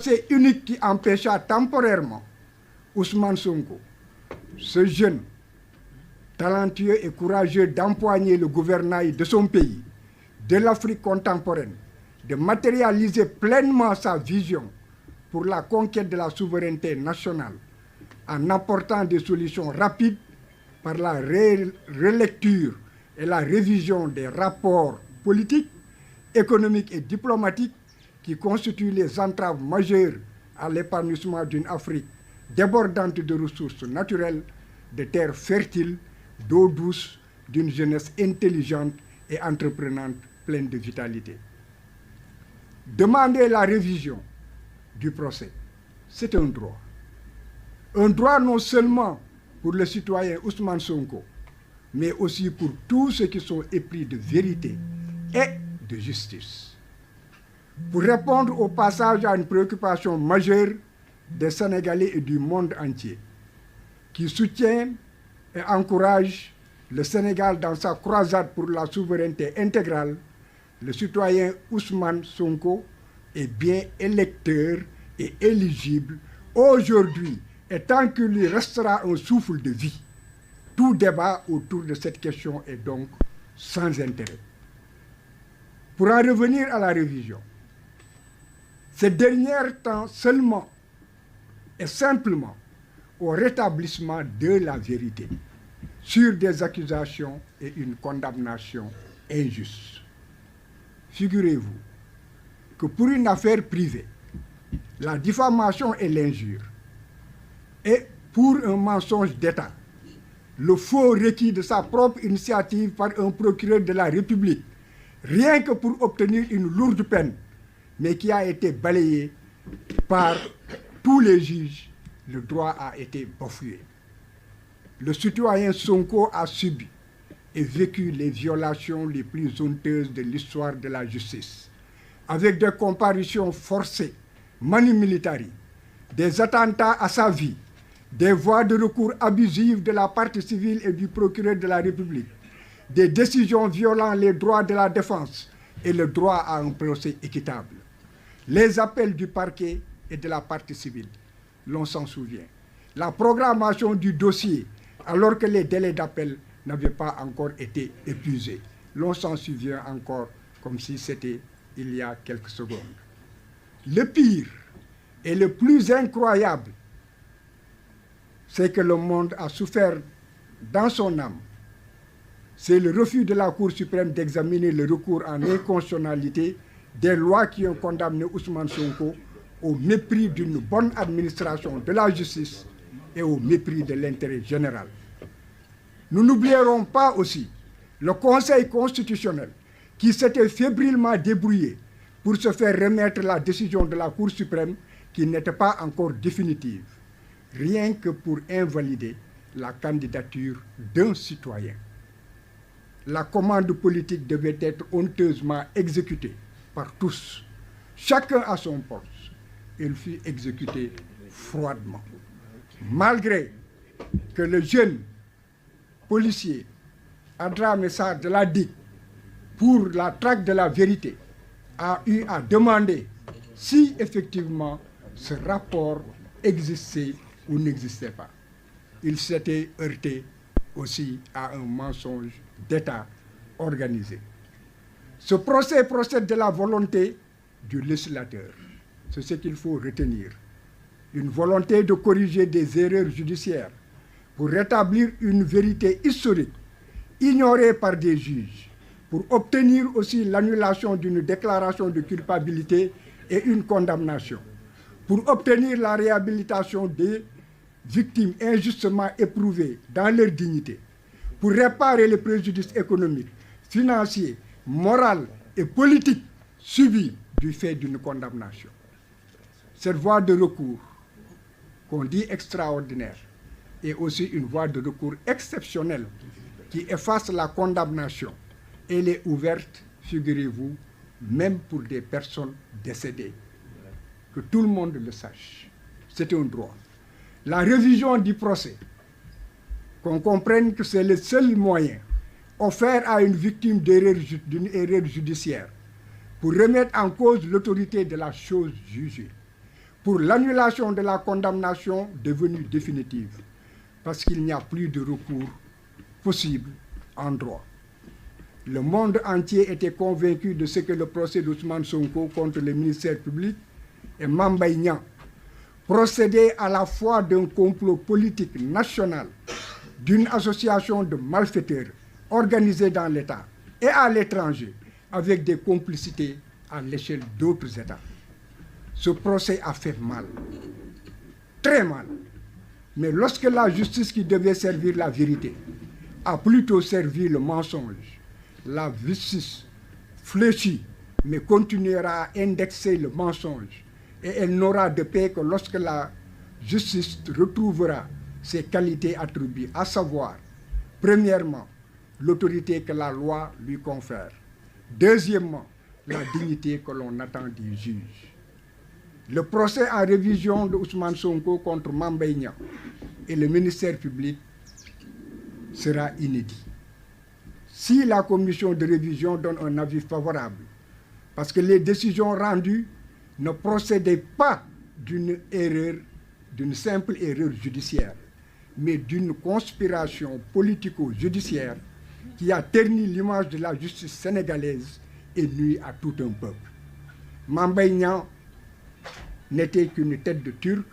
C'est unique qui empêcha temporairement Ousmane Sonko, ce jeune, talentueux et courageux, d'empoigner le gouvernail de son pays, de l'Afrique contemporaine, de matérialiser pleinement sa vision pour la conquête de la souveraineté nationale en apportant des solutions rapides par la relecture et la révision des rapports politiques, économiques et diplomatiques qui constituent les entraves majeures à l'épanouissement d'une Afrique débordante de ressources naturelles, de terres fertiles, d'eau douce, d'une jeunesse intelligente et entreprenante pleine de vitalité. Demander la révision du procès, c'est un droit. Un droit non seulement pour le citoyen Ousmane Sonko, mais aussi pour tous ceux qui sont épris de vérité et de justice. Pour répondre au passage à une préoccupation majeure des Sénégalais et du monde entier, qui soutiennent et encouragent le Sénégal dans sa croisade pour la souveraineté intégrale, le citoyen Ousmane Sonko est bien électeur et éligible aujourd'hui, et tant qu'il lui restera un souffle de vie. Tout débat autour de cette question est donc sans intérêt. Pour en revenir à la révision, ces derniers temps seulement et simplement au rétablissement de la vérité sur des accusations et une condamnation injuste. Figurez-vous que pour une affaire privée, la diffamation et l'injure, et pour un mensonge d'État, le faux requis de sa propre initiative par un procureur de la République, rien que pour obtenir une lourde peine, mais qui a été balayé par tous les juges, le droit a été bafoué. Le citoyen Sonko a subi et vécu les violations les plus honteuses de l'histoire de la justice, avec des comparutions forcées, manu militari, des attentats à sa vie, des voies de recours abusives de la partie civile et du procureur de la République, des décisions violant les droits de la défense et le droit à un procès équitable. Les appels du parquet et de la partie civile, l'on s'en souvient. La programmation du dossier, alors que les délais d'appel n'avaient pas encore été épuisés, l'on s'en souvient encore comme si c'était il y a quelques secondes. Le pire et le plus incroyable, c'est que le monde a souffert dans son âme. C'est le refus de la Cour suprême d'examiner le recours en inconstitutionnalité des lois qui ont condamné Ousmane Sonko au mépris d'une bonne administration de la justice et au mépris de l'intérêt général. Nous n'oublierons pas aussi le Conseil constitutionnel qui s'était fébrilement débrouillé pour se faire remettre la décision de la Cour suprême qui n'était pas encore définitive, rien que pour invalider la candidature d'un citoyen. La commande politique devait être honteusement exécutée par tous. Chacun à son poste. Elle fut exécutée froidement. Malgré que le jeune policier Adramé Sarr de la DIC, pour la traque de la vérité, a eu à demander si effectivement ce rapport existait ou n'existait pas. Il s'était heurté aussi à un mensonge d'État organisé. Ce procès procède de la volonté du législateur. C'est ce qu'il faut retenir. Une volonté de corriger des erreurs judiciaires pour rétablir une vérité historique ignorée par des juges, pour obtenir aussi l'annulation d'une déclaration de culpabilité et une condamnation, pour obtenir la réhabilitation des victimes injustement éprouvées dans leur dignité, pour réparer les préjudices économiques, financiers, moraux et politiques subis du fait d'une condamnation. Cette voie de recours, qu'on dit extraordinaire, est aussi une voie de recours exceptionnelle qui efface la condamnation. Elle est ouverte, figurez-vous, même pour des personnes décédées. Que tout le monde le sache. C'est un droit. La révision du procès, qu'on comprenne que c'est le seul moyen offert à une victime d'une erreur judiciaire pour remettre en cause l'autorité de la chose jugée, pour l'annulation de la condamnation devenue définitive, parce qu'il n'y a plus de recours possible en droit. Le monde entier était convaincu de ce que le procès d'Ousmane Sonko contre le ministère public et Mame Mbaye Niang procédait à la fois d'un complot politique national, d'une association de malfaiteurs organisés dans l'État et à l'étranger, avec des complicités à l'échelle d'autres États. Ce procès a fait mal, très mal. Mais lorsque la justice qui devait servir la vérité a plutôt servi le mensonge, la justice fléchit, mais continuera à indexer le mensonge. Et elle n'aura de paix que lorsque la justice retrouvera ses qualités attribuées, à savoir, premièrement, l'autorité que la loi lui confère. Deuxièmement, la dignité que l'on attend des juges. Le procès en révision de Ousmane Sonko contre Mame Mbaye Niang et le ministère public sera inédit. Si la commission de révision donne un avis favorable, parce que les décisions rendues ne procédaient pas d'une erreur, d'une simple erreur judiciaire, mais d'une conspiration politico-judiciaire qui a terni l'image de la justice sénégalaise et nuit à tout un peuple. Mame Mbaye Niang n'était qu'une tête de Turc,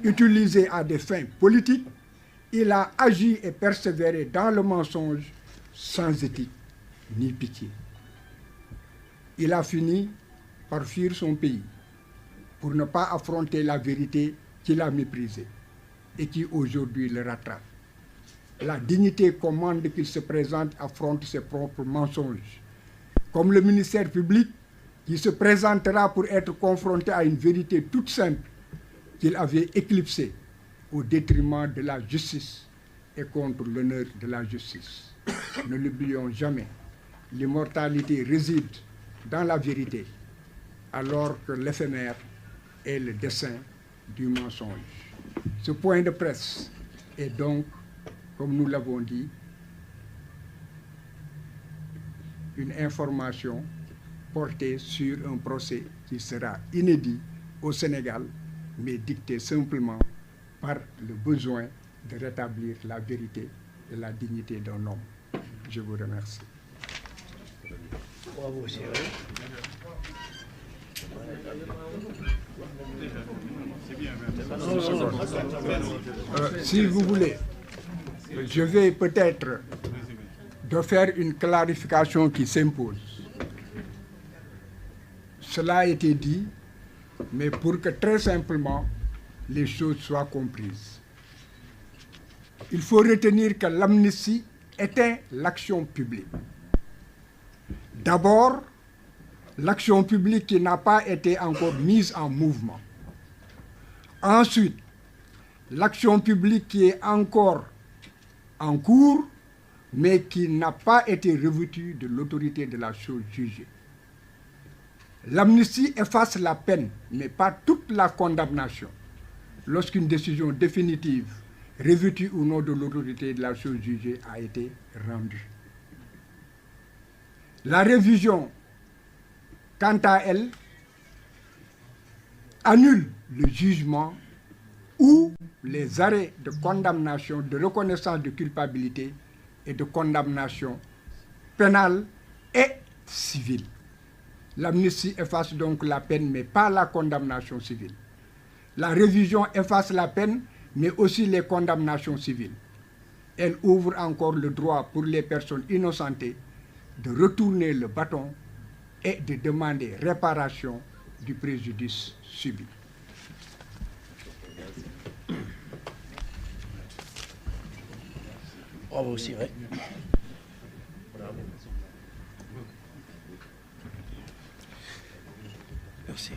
utilisée à des fins politiques. Il a agi et persévéré dans le mensonge sans éthique ni pitié. Il a fini par fuir son pays pour ne pas affronter la vérité qu'il a méprisée et qui aujourd'hui le rattrape. La dignité commande qu'il se présente, affronte ses propres mensonges. Comme le ministère public qui se présentera pour être confronté à une vérité toute simple qu'il avait éclipsée au détriment de la justice et contre l'honneur de la justice. Ne l'oublions jamais, l'immortalité réside dans la vérité, alors que l'éphémère est le dessein du mensonge. Ce point de presse est donc, comme nous l'avons dit, une information portée sur un procès qui sera inédit au Sénégal, mais dicté simplement par le besoin de rétablir la vérité et la dignité d'un homme. Je vous remercie. Bravo, si vous voulez, je vais peut-être de faire une clarification qui s'impose. Cela a été dit, mais pour que très simplement les choses soient comprises. Il faut retenir que l'amnistie était l'action publique. D'abord, l'action publique qui n'a pas été encore mise en mouvement. Ensuite, l'action publique qui est encore en cours, mais qui n'a pas été revêtue de l'autorité de la chose jugée. L'amnistie efface la peine, mais pas toute la condamnation, lorsqu'une décision définitive, revêtue ou non de l'autorité de la chose jugée, a été rendue. La révision, quant à elle, annule le jugement ou les arrêts de condamnation, de reconnaissance de culpabilité et de condamnation pénale et civile. L'amnistie efface donc la peine, mais pas la condamnation civile. La révision efface la peine, mais aussi les condamnations civiles. Elle ouvre encore le droit pour les personnes innocentées de retourner le bâton et de demander réparation du préjudice subi. Bravo aussi, ouais. Merci.